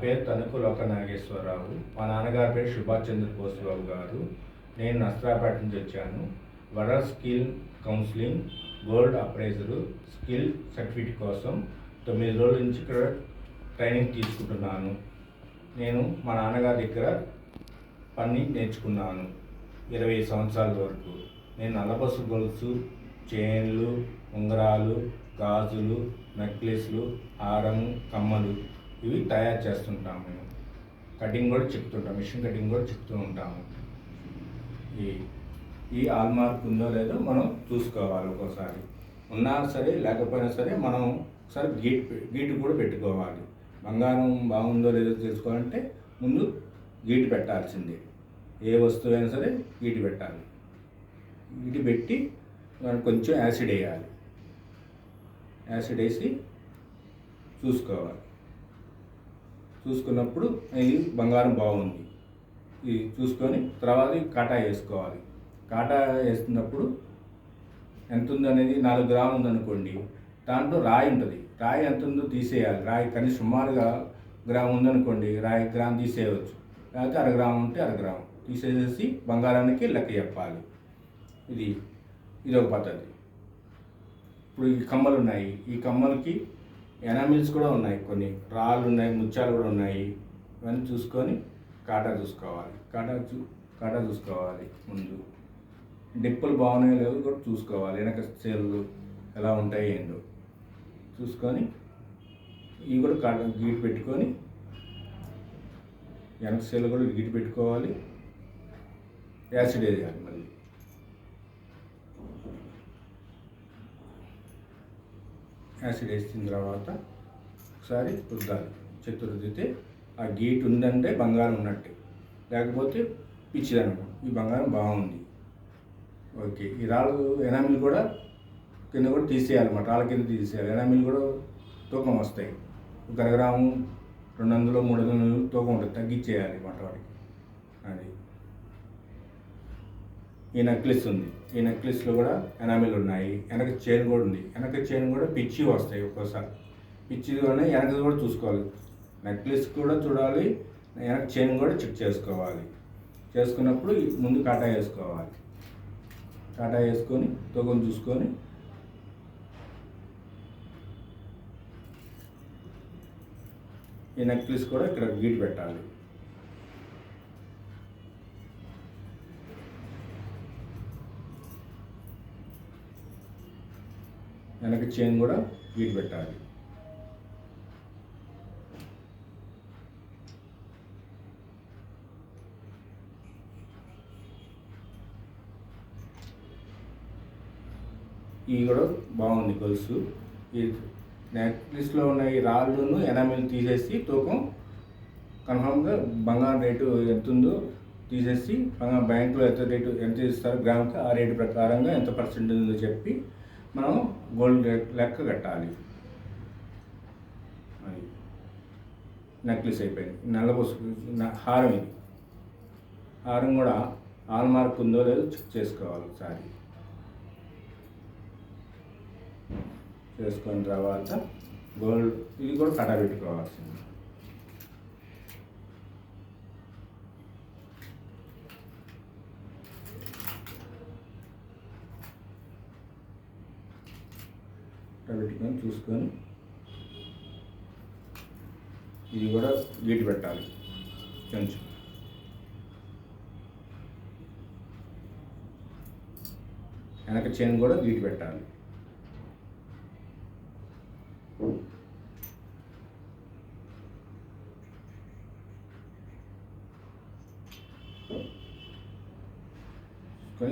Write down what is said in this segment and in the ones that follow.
పేరు తణుకు లోక నాగేశ్వరరావు. మా నాన్నగారి పేరు సుభాష్ చంద్రబోస్ బాబు గారు. నేను నస్రాపేట నుంచి వచ్చాను. World skill counselling gold appraiser skill certificate కోసం 9 రోజుల నుంచి ఇక్కడ ట్రైనింగ్ తీసుకుంటున్నాను. నేను మా నాన్నగారి దగ్గర పని నేర్చుకున్నాను 20 సంవత్సరాల వరకు. నేను నల్లబొసు గొలుసు, చైన్లు, ఉంగరాలు, గాజులు, నెక్లెస్లు, హారము, కమ్మలు ఇవి తయారు చేస్తుంటాము. మేము కటింగ్ కూడా చెప్తుంటాం, మిషన్ కటింగ్ కూడా చెప్తూ ఉంటాము. ఈ హాల్మార్క్ ఉందో లేదో మనం చూసుకోవాలి. ఒక్కోసారి ఉన్నా సరే లేకపోయినా సరే మనం ఒకసారి గీటు కూడా పెట్టుకోవాలి. బంగారం బాగుందో లేదో తెలుసుకోవాలంటే ముందు గీటు పెట్టాల్సిందే. ఏ వస్తువు అయినా సరే గీటు పెట్టాలి. గీటు పెట్టి కొంచెం యాసిడ్ వేయాలి. యాసిడ్ వేసి చూసుకోవాలి. చూసుకున్నప్పుడు ఇది బంగారం బాగుంది ఇది చూసుకొని తర్వాత కాటా వేసుకోవాలి. కాటా వేస్తున్నప్పుడు ఎంత ఉందనేది 4 గ్రాములు ఉందనుకోండి, దాంట్లో రాయి ఉంటుంది. రాయి ఎంత ఉందో తీసేయాలి. రాయి కనీసం సుమారుగా గ్రాము ఉందనుకోండి, రాయి గ్రాము తీసేయవచ్చు. లేకపోతే 1/2 గ్రాము ఉంటే 1/2 గ్రాము తీసేసి బంగారానికి లెక్క చెప్పాలి. ఇది ఒక పద్ధతి. ఇప్పుడు ఈ కమ్మలు ఉన్నాయి. ఈ కమ్మలకి ఎనామిల్స్ కూడా ఉన్నాయి, కొన్ని రాళ్ళు ఉన్నాయి, ముత్యాలు కూడా ఉన్నాయి. ఇవన్నీ చూసుకొని కాటా చూసుకోవాలి. కాటా చూసుకోవాలి. ముందు డిప్పులు బాగున్నాయో లేవో కూడా చూసుకోవాలి. వెనక సేలు ఎలా ఉంటాయి ఏంటో చూసుకొని ఇవి కూడా కాటా గీటు పెట్టుకొని వెనక సేలు కూడా గీటు పెట్టుకోవాలి. యాసిడ్ వేయాలి. మళ్ళీ యాసిడ్ వేసిన తర్వాత ఒకసారి రుద్దాలి. చేతులు రుద్దితే ఆ గీటు ఉందంటే బంగారం ఉన్నట్టే, లేకపోతే పిచ్చిదనమాట. ఈ బంగారం బాగుంది. ఓకే. ఈ రాళ్ళు ఎనామిల్ కూడా కింద కూడా తీసేయాలన్నమాట. రాళ్ళ కింద తీసేయాలి. ఎనామిల్ కూడా తూకం వస్తాయి. 1 గ్రాము 200 300 తూకం ఉంటుంది, తగ్గించేయాలి అన్నమాట వాటికి. అది ఈ నెక్లెస్ ఉంది. ఈ నెక్లెస్లో కూడా ఎనామిల్ ఉన్నాయి. వెనక చైన్ కూడా ఉంది. వెనక చైన్ కూడా పిచ్చి వస్తాయి ఒక్కోసారి. పిచ్చి కూడా వెనక కూడా చూసుకోవాలి. నెక్లెస్ కూడా చూడాలి, వెనక చైన్ కూడా చెక్ చేసుకోవాలి. చేసుకున్నప్పుడు ముందు కాటా వేసుకోవాలి. కాటా వేసుకొని తూకం చూసుకొని ఈ నెక్లెస్ కూడా ఇక్కడ గీటు పెట్టాలి. వెనక చైన్ కూడా గీటు పెట్టాలి. ఇవి కూడా బాగుంది గొలుసు. ఈ నెక్లెస్లో ఉన్న ఈ రాళ్ళను ఎనామిల్ తీసేసి తూకం కన్ఫామ్గా బంగారం రేటు ఎంత ఉందో తీసేసి బ్యాంకులో ఎంత ఇస్తారో గ్రాముకి ఆ రేటు ప్రకారంగా ఎంత పర్సెంట్ ఉందో చెప్పి మనం గోల్డ్ లెక్క కట్టాలి. అది నెక్లెస్ అయిపోయింది. నల్లబొసు హారం. ఇది హారం కూడా హాల్మార్క్ ఉందో లేదో చెక్ చేసుకోవాలి ఒకసారి. చేసుకున్న తర్వాత గోల్డ్ ఇది కూడా కట్ట పెట్టుకోవాల్సింది. పెట్టుకొని చూసుకొని ఇది కూడా గీటు పెట్టాలి. కొంచెం వెనక చైన్ కూడా గీటు పెట్టాలి.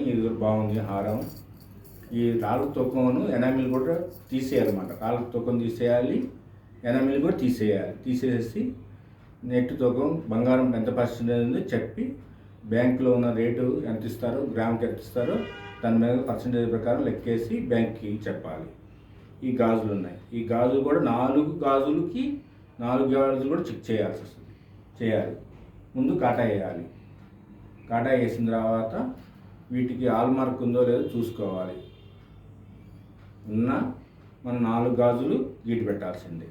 ఇది కూడా బాగుంది హారం. ఈ రాళ్ళ తూకమును ఎనామిల్ కూడా తీసేయాలన్నమాట. రాళ్ళ తూకం తీసేయాలి, ఎనామిల్ కూడా తీసేయాలి. తీసేసి నెట్ తూకం బంగారం ఎంత పర్సెంటేజ్ ఉందో చెప్పి బ్యాంకులో ఉన్న రేటు ఎంత ఇస్తారో, గ్రాముకి ఎంత ఇస్తారో దాని మీద పర్సెంటేజ్ ప్రకారం లెక్కేసి బ్యాంక్కి చెప్పాలి. ఈ గాజులు ఉన్నాయి. ఈ గాజులు కూడా 4 గాజులకి 4 గాజులు కూడా చెక్ చేయాల్సి వస్తుంది. చేయాలి. ముందు కాటా వేయాలి. కాటా వేసిన తర్వాత వీటికి హాల్మార్క్ ఉందో లేదో చూసుకోవాలి. ఉన్న మనం 4 గాజులు గీటు పెట్టాల్సిందే.